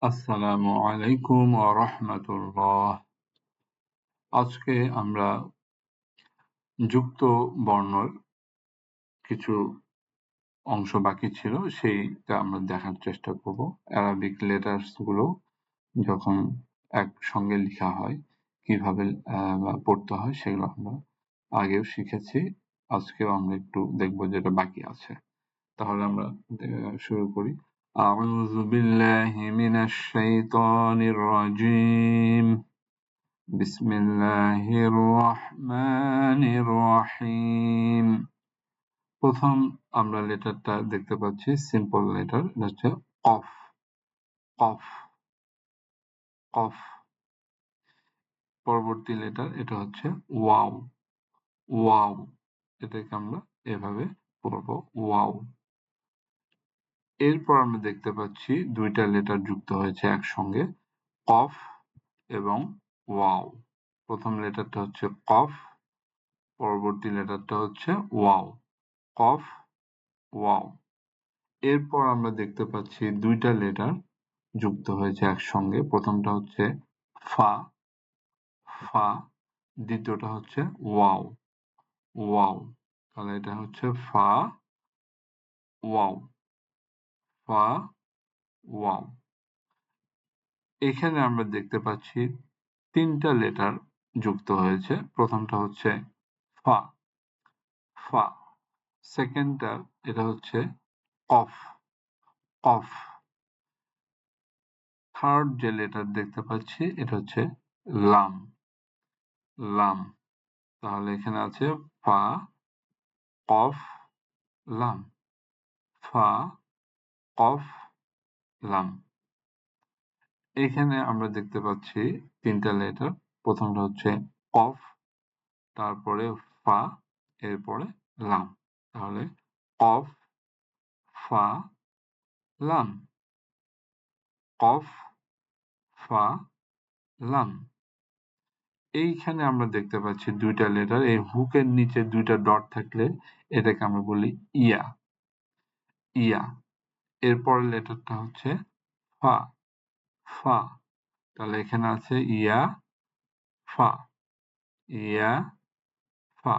আসসালামু আলাইকুম ওয়া রাহমাতুল্লাহ। আজকে আমরা যুক্ত বর্ণর কিছু অংশ বাকি ছিল, সেইটা আমরা দেখার চেষ্টা করব। অ্যারাবিক লেটার্স গুলো যখন একসঙ্গে লেখা হয় কিভাবে পড়তে হয় সেগুলো আমরা আগেও শিখেছি। আজকেও আমরা একটু দেখব যেটা বাকি আছে। তাহলে আমরা শুরু করি। আউযু বিল্লাহি মিনাশ শাইতানির রাজীম। বিসমিল্লাহির রহমানির রহিম। প্রথম আমরা লেটারটা দেখতে পাচ্ছি সিম্পল লেটার, এটা হচ্ছে কফ। কফ কফ। পরবর্তী লেটার এটা হচ্ছে ওয়াও। ওয়াও, এটাকে আমরা এভাবে পড়বো, ওয়াও। এরপর আমরা দেখতে পাচ্ছি দুইটা লেটার যুক্ত হয়েছে একসঙ্গে, কফ এবং ওয়াও। প্রথম লেটারটা হচ্ছে কফ, পরবর্তী লেটারটা হচ্ছে ওয়াও। কফ, ওয়াও। এরপর আমরা দেখতে পাচ্ছি দুইটা লেটার যুক্ত হয়েছে একসঙ্গে। প্রথমটা হচ্ছে ফা, ফা। দ্বিতীয়টা হচ্ছে ওয়াও, ওয়াও। তাহলে এটা হচ্ছে ফা, ওয়াও, ফা, ওয়াও। এখানে আমরা দেখতে পাচ্ছি তিনটা লেটার যুক্ত হয়েছে। প্রথমটা হচ্ছে ফা, ফা। সেকেন্ডটা এটা হচ্ছে কফ, কফ। থার্ড যে লেটার দেখতে পাচ্ছি এটা হচ্ছে লাম, লাম। তাহলে এখানে আছে ফা, কফ, লাম। ফা, কফ, লাম। এখানে আমরা দেখতে পাচ্ছি তিনটা লেটার। প্রথমটা হচ্ছে কফ, তারপরে ফা, এরপরে লাম। তাহলে কফ, ফা, লাম। কফ, ফা, লাম। এইখানে আমরা দেখতে পাচ্ছি দুইটা লেটার। এই হুকের নিচে দুইটা ডট থাকলে এটাকে আমরা বলি ইয়া, ইয়া। এরপরের লেটারটা হচ্ছে ফা, ফা। তাহলে এখানে আছে ইয়া, ফা, ইয়া, ফা।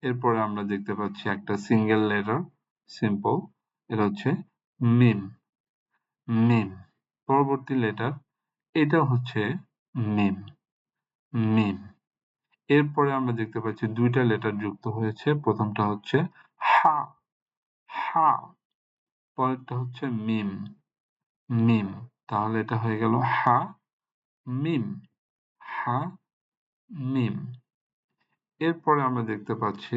এরপরে আমরা দেখতে পাচ্ছি একটা সিঙ্গেল লেটার, সিম্পল, এটা হচ্ছে মিম, মিম। পরবর্তী লেটার এটা হচ্ছে মিম, মিম। এরপরে আমরা দেখতে পাচ্ছি দুইটা লেটার যুক্ত হয়েছে। প্রথমটা হচ্ছে হা, হা। পরেরটা হচ্ছে মিম, মিম। তাহলে এটা হয়ে গেল হা, মিম, হা, মিম। এরপরে আমরা দেখতে পাচ্ছি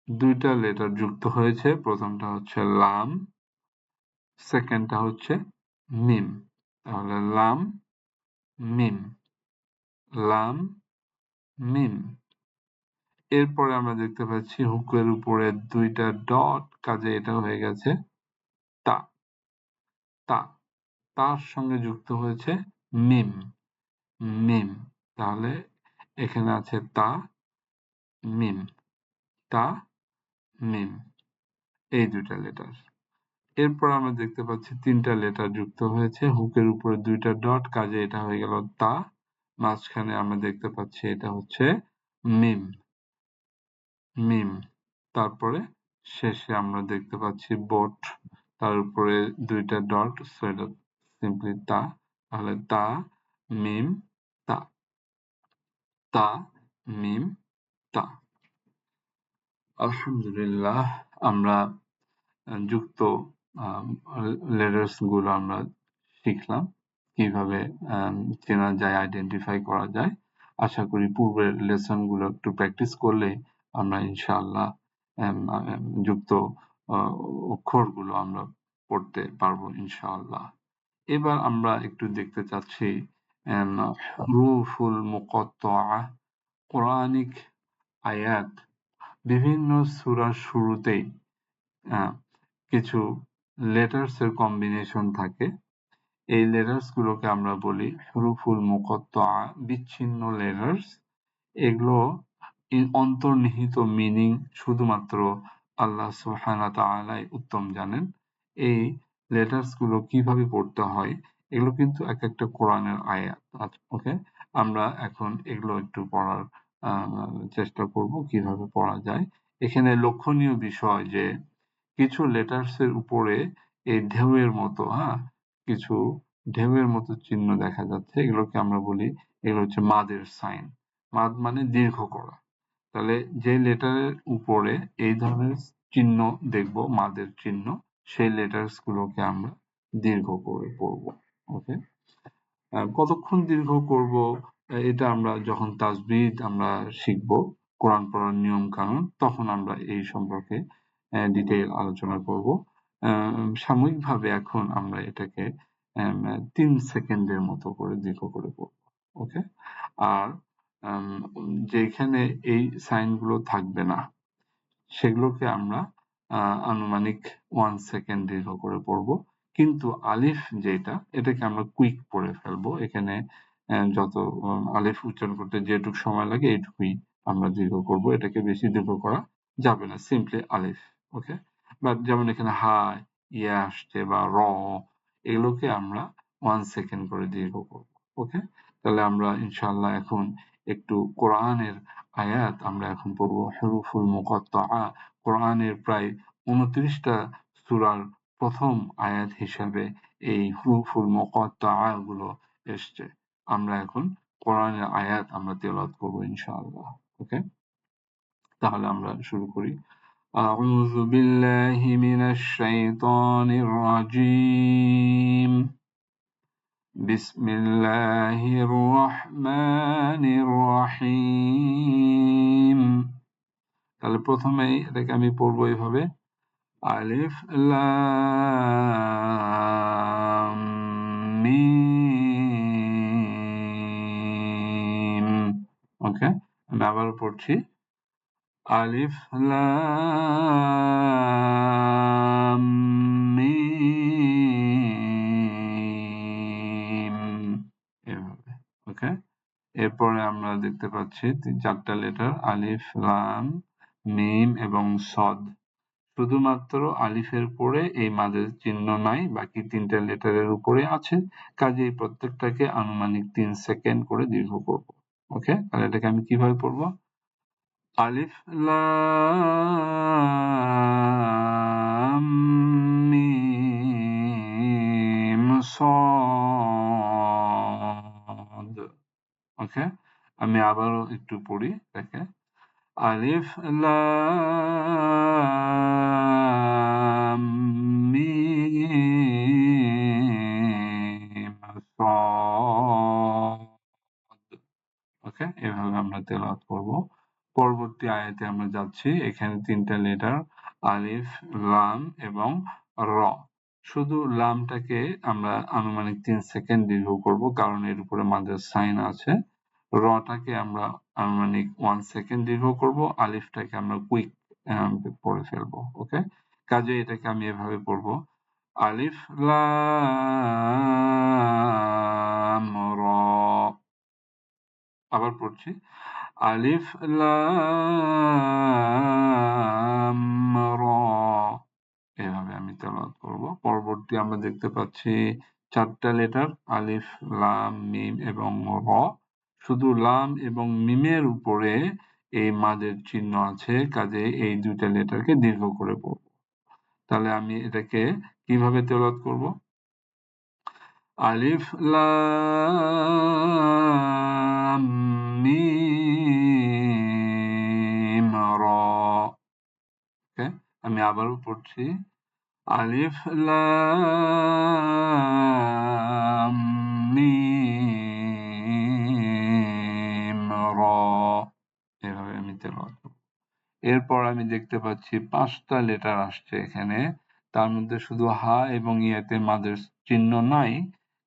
দুইটা লেটার যুক্ত হয়েছে। প্রথমটা হচ্ছে লাম, সেকেন্ডটা হচ্ছে মিম। তাহলে লাম, মিম, লাম, মিম। এরপরে আমরা দেখতে পাচ্ছি হুকের উপরে দুইটা ডট, কাজে এটা হয়ে গেছে তা, তা। তার সঙ্গে যুক্ত হয়েছে মিম, মিম। তাহলে এখানে আছে তা, মিম, তা, মিম। এই দুইটা লেটার। এরপর আমরা দেখতে পাচ্ছি তিনটা লেটার যুক্ত হয়েছে। হুকের উপরে দুইটা ডট, কাজে এটা হয়ে গেল তা। মাঝখানে আমরা দেখতে পাচ্ছি এটা হচ্ছে মিম, মিম। তারপরে শেষে আমরা দেখতে পাচ্ছি বোট, তার উপরে দুইটা ডট, সো এটা সিম্পলি তা। তাহলে তা, মিম, তা, তা, মিম, তা। আলহামদুলিল্লাহ, আমরা যুক্ত লেটার্স গুলো আমরা শিখলাম, কিভাবে চেনা যায়, আইডেন্টিফাই করা যায়। আশা করি পূর্বের লেসন গুলো একটু প্র্যাকটিস করলে আমরা ইনশাআল্লাহ যুক্ত অক্ষরগুলো আমরা পড়তে পারবো ইনশাআল্লাহ। এবার আমরা একটু দেখতে চাচ্ছি হুরুফুল মুকাত্তাআ, কোরআনিক আয়াত। বিভিন্ন সূরার শুরুতেই কিছু লেটার্স এর কম্বিনেশন থাকে। এই লেটার্স গুলোকে আমরা বলি হুরুফুল মুকাত্তাআ, বিচ্ছিন্ন লেটার্স। এগুলো অন্তর্নিহিত মিনিং শুধুমাত্র আল্লাহ সুবহানাহু ওয়া তাআলাই উত্তম জানেন। এই লেটার্স গুলো কিভাবে পড়তে হয় এগুলো কিন্তু এক একটা কোরআনের আয়াত। আচ্ছা, ওকে, আমরা এখন এগুলো একটু পড়ার চেষ্টা করব কিভাবে পড়া যায়। এখানে লক্ষণীয় বিষয় যে কিছু লেটার্স এর উপরে এই ঢেউয়ের মতো, কিছু ঢেউয়ের মতো চিহ্ন দেখা যাচ্ছে, এগুলোকে আমরা বলি, এগুলো হচ্ছে মাদের সাইন। মাদ মানে দীর্ঘ করা। তাহলে যে লেটারের উপরে এই ধরনের চিহ্ন দেখব, মাদের চিহ্ন, সেই লেটার্স গুলোকে আমরা দীর্ঘ করে পড়ব। ওকে, কতক্ষণ দীর্ঘ করব এটা আমরা যখন তাজবিদ আমরা শিখব, কোরআন পড়ার নিয়ম কানুন, তখন আমরা এই সম্পর্কে ডিটেইল আলোচনা করব। সাময়িকভাবে এখন আমরা এটাকে 3 সেকেন্ডের মতো করে দীর্ঘ করে পড়ব। ওকে, আর যেখানে এই সাইন গুলো থাকবে না সেগুলোকে আমরা আনুমানিক 1 সেকেন্ড দীর্ঘ করে পড়ব। কিন্তু আলিফ যেটা, এটাকে আমরা কুইক পড়ে ফেলবো। এখানে যত আলিফ উচ্চারণ করতে যেটুকু সময় লাগে এইটুকুই আমরা দীর্ঘ করব, এটাকে বেশি দীর্ঘ করা যাবে না, সিম্পলি আলিফ। ওকে, বাট যেমন এখানে হা, ইয়া আসছে বা র, এগুলোকে আমরা 1 সেকেন্ড করে দীর্ঘ করব। ওকে, তাহলে আমরা ইনশাআল্লাহ এখন একটু কোরআনের আয়াত আমরা এখন পড়বো। হুরুফুল মুকাত্তাআ, কোরআনের প্রায় 29টা সূরার প্রথম আয়াত হিসাবে এই হুরুফুল মুকাত্তাআ গুলো এসছে। আমরা এখন কোরআনের আয়াত আমরা তেলাওয়াত করব ইনশাআল্লাহ। ওকে, তাহলে আমরা শুরু করি। আউযু বিল্লাহি মিনাশ শাইতানির রাজীম। বিসমিল্লাহির রহমানির রহিম। তাহলে প্রথমেই এটাকে আমি পড়বো এইভাবে, আলিফ লাম মিম। ওকে, আমি আবার পড়ছি, আলিফ লাম মিম, এভাবে। ওকে, এরপরে আমরা দেখতে পাচ্ছি 4টা লেটার, আলিফ লাম মিম এবং সদ। শুধুমাত্র আলিফের পরে এই মাদের চিহ্ন নাই, বাকি 3টা লেটারের উপরে আছে, কাজেই প্রত্যেকটাকে আনুমানিক 3 সেকেন্ড করে দীর্ঘ করব। ওকে, তাহলে এটাকে আমি কিভাবে পড়বো, আলিফ লাম মিম সদ। ওকে, আমি আবারও একটু পড়ি, দেখে, আলিফ লাম মিম সদ। ওকে, এভাবে আমরা তেলাওয়াত করব। পরবর্তী আয়াতে আমরা যাচ্ছি, এখানে 3টা লেটার, আলিফ, লাম এবং র। শুধু লামটাকে আমরা আনুমানিক 3 সেকেন্ড দীর্ঘ করব, কারণ এর উপরে মাদের সাইন আছে। রটাকে আমরা আনুমানিক 1 সেকেন্ড দীর্ঘ করব, আলিফটাকে আমরা কুইক পড়ে ফেলবো। ওকে, কাজে এটাকে আমি এভাবে পড়বো, আলিফ লাম র। আবার পড়ছি, আলিফ লাম র। এভাবে আমি তেলাওয়াত করব। পরবর্তী আমরা দেখতে পাচ্ছি 4টা লেটার, আলিফ লাম মিম এবং র। শুধু লাম এবং মিমের উপরে এই মাদের চিহ্ন আছে, কাজে এই 2টা লেটারকে দীর্ঘ করে পড়ব। তাহলে আমি এটাকে কিভাবে তেলাওয়াত করব, আলিফ লাম মিম র। ওকে, আমি আবারও পড়ছি, আলিফ লাম মিম র। এভাবে আমি তেলাওয়াত করব। এরপর আমি দেখতে পাচ্ছি 5টা লেটার আসছে এখানে, তার মধ্যে শুধু হা এবং ইয়াতে মাদের চিহ্ন নাই,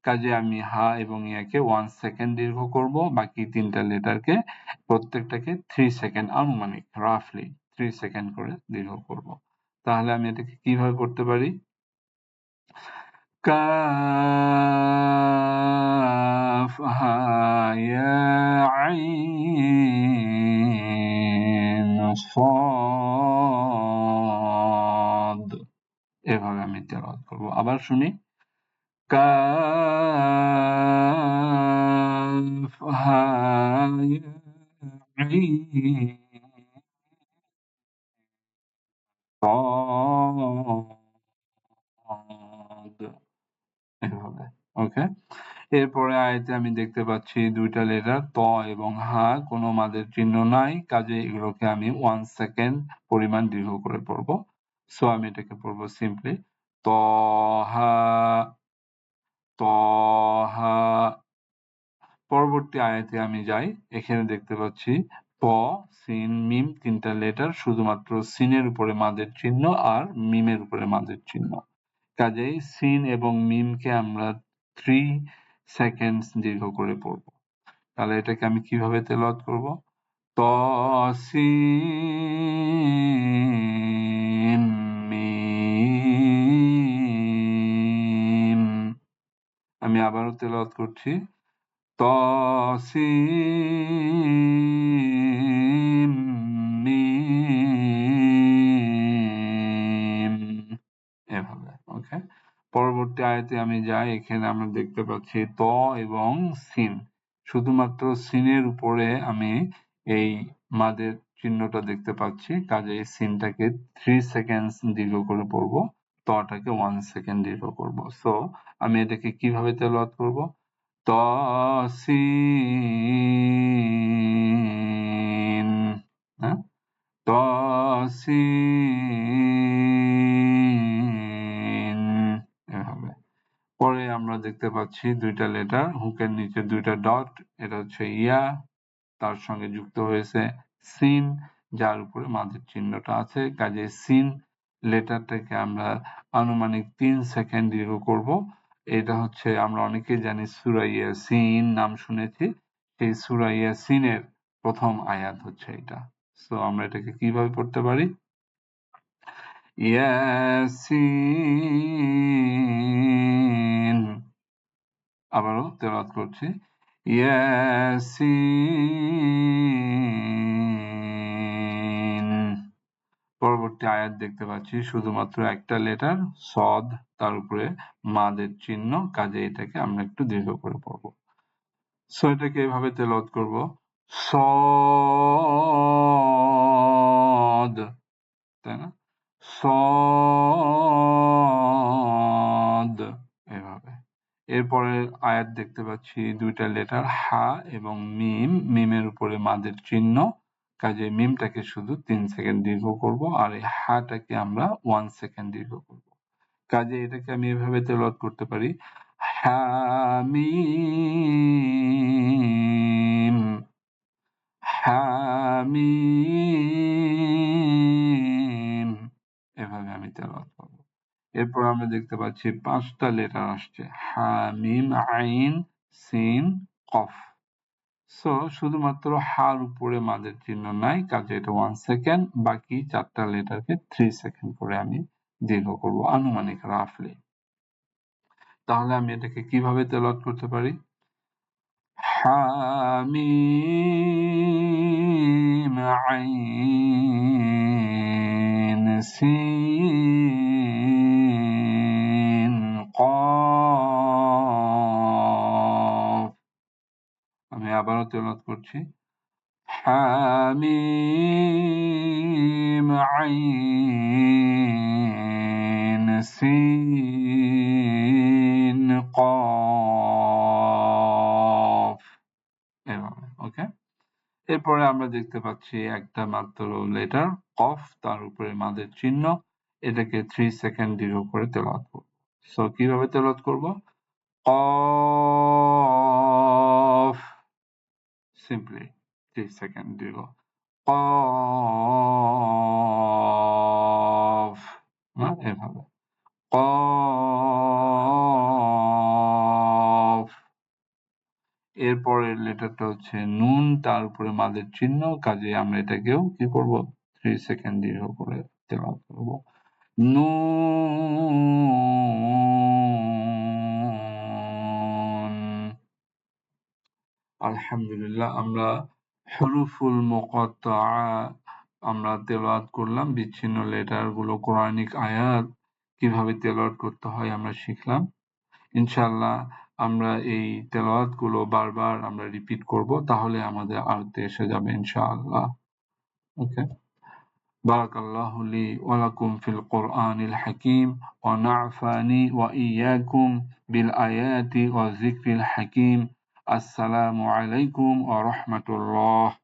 কাজে আমি হা এবং ইয়াকে 1 সেকেন্ড দীর্ঘ করব, বাকি 3টা লেটারকে প্রত্যেকটাকে 3 সেকেন্ড, আনুমানিক রাফলি 3 সেকেন্ড করে দীর্ঘ করব। তাহলে আমি এটাকে কিভাবে করতে পারি, কাফ হা ইয়া আইন সাদ। এভাবে আমি তেলাওয়াত করব। আবার শুনি, কাফ এভাবে। ওকে, এরপরে আয়াতে আমি দেখতে পাচ্ছি দুইটা লেটার ত এবং হা, কোনো মাদের চিহ্ন নাই, কাজে এগুলোকে আমি 1 সেকেন্ড পরিমাণ দীর্ঘ করে পড়বো। সো আমি এটাকে পড়বো সিম্পলি ত হা ত হা। পরবর্তী আয়াতে আমি যাই, এখানে দেখতে পাচ্ছি প সিন মিম, তিনটা লেটার, শুধুমাত্র সিনের উপরে মাদের চিহ্ন আর মিমের উপরে মাদের চিহ্ন, কাজেই সিন এবং মিমকে আমরা 3 সেকেন্ডস দীর্ঘ করে পড়ব। তাহলে এটাকে আমি কিভাবে তেলাওয়াত করব? ত সিন মিম। আমি আবারও তেলাওয়াত করছি ত সিন মিম, এভাবে। ওকে, পরবর্তী আয়াতে আমি যাই, এখানে আমরা দেখতে পাচ্ছি ত এবং সিন, শুধুমাত্র সিনের উপরে আমি এই মাদের চিহ্নটা দেখতে পাচ্ছি, কাজেই সিনটাকে 3 সেকেন্ডস দীর্ঘ করে পড়বো, তটাকে 1 সেকেন্ড দীর্ঘ করব। সো আমি এটাকে কিভাবে তেলাওয়াত করব? ত সিন, হ্যাঁ, ত সিন, এভাবে। পরে আমরা দেখতে পাচ্ছি দুইটা লেটার, হুকের নিচে দুইটা ডট, এটা হচ্ছে ইয়া, তার সঙ্গে যুক্ত হয়েছে সিন, যার উপরে মাদের চিহ্নটা আছে, কাজে সিন লেটারটাকে আমরা আনুমানিক 3 সেকেন্ড দীর্ঘ করব। এটা হচ্ছে, আমরা অনেকেই জানি সূরা ইয়াসিন নাম শুনেছি, সেই সূরা ইয়াসিনের প্রথম আয়াত হচ্ছে এটা। সো আমরা এটাকে কিভাবে পড়তে পারি? ইয়াসিন, আবারও তেলাওয়াত করছি ইয়াসিন। পরবর্তী আয়াত দেখতে পাচ্ছি শুধুমাত্র একটা লেটার সদ, তার উপরে মাদের চিহ্ন, কাজে এটাকে আমরা একটু দীর্ঘ করে পড়বো। সো এটাকে এভাবে তেলাওয়াত করব সদ, তাই না? সদ, এভাবে। এরপরের আয়াত দেখতে পাচ্ছি দুইটা লেটার হা এবং মিম, মিমের উপরে মাদের চিহ্ন, কাজে মিমটাকে শুধু 3 সেকেন্ড দীর্ঘ করব আর এই হাটাকে আমরা 1 সেকেন্ড দীর্ঘ করব। কাজে এটাকে আমি এভাবে তেলাওয়াত করতে পারি হামিম হামিম, এভাবে আমি তেলাওয়াত করব। এরপর আমরা দেখতে পাচ্ছি 5টা লেটার আসছে হামিম আইন সিন কফ। সো শুধুমাত্র হার উপরে মাদের চিহ্ন নাই, কাজে এটা 1 সেকেন্ড, বাকি 4টা লেটারকে 3 সেকেন্ড করে আমি দীর্ঘ করব আনুমানিক রাফলি। তাহলে আমি এটাকে কিভাবে তেলাওয়াত করতে পারি? حم عين سين قاف। আমি আবারও তেলাওয়াত করছি حميم عين سين قاف, এভাবে। ওকে, এরপরে আমরা দেখতে পাচ্ছি একটা মাত্র লেটার কফ, তার উপরে মাদের চিহ্ন, এটাকে 3 সেকেন্ড দীর্ঘ করে তেলাওয়াত করব। সো কিভাবে তেলাওয়াত করব? কফ, সিম্পলি 3 সেকেন্ড দীর্ঘ কফ, এভাবে কফ। এরপরের লেটারটা হচ্ছে নুন, তার উপরে মাদের চিহ্ন, কাজে আমরা এটাকেও কি করব? 3 সেকেন্ড দীর্ঘ করে তেলাওয়াত করব নুন। আলহামদুলিল্লাহ, আমরা হুরুফুল মুকাত্তাআ আমরা তেলাওয়াত করলাম, বিচ্ছিন্ন লেটার গুলো, কোরআনিক আয়াত কিভাবে তেলাওয়াত করতে হয় আমরা শিখলাম। ইনশাআল্লাহ আমরা এই তেলাওয়াত গুলো বারবার আমরা রিপিট করব, তাহলে আমাদের আয়ত্তে এসে যাবে ইনশাআল্লাহ। ওকে, بارك الله لي ولكم في القرآن الحكيم ونعفاني وإياكم بالآيات والذكر الحكيم. السلام عليكم ورحمة الله.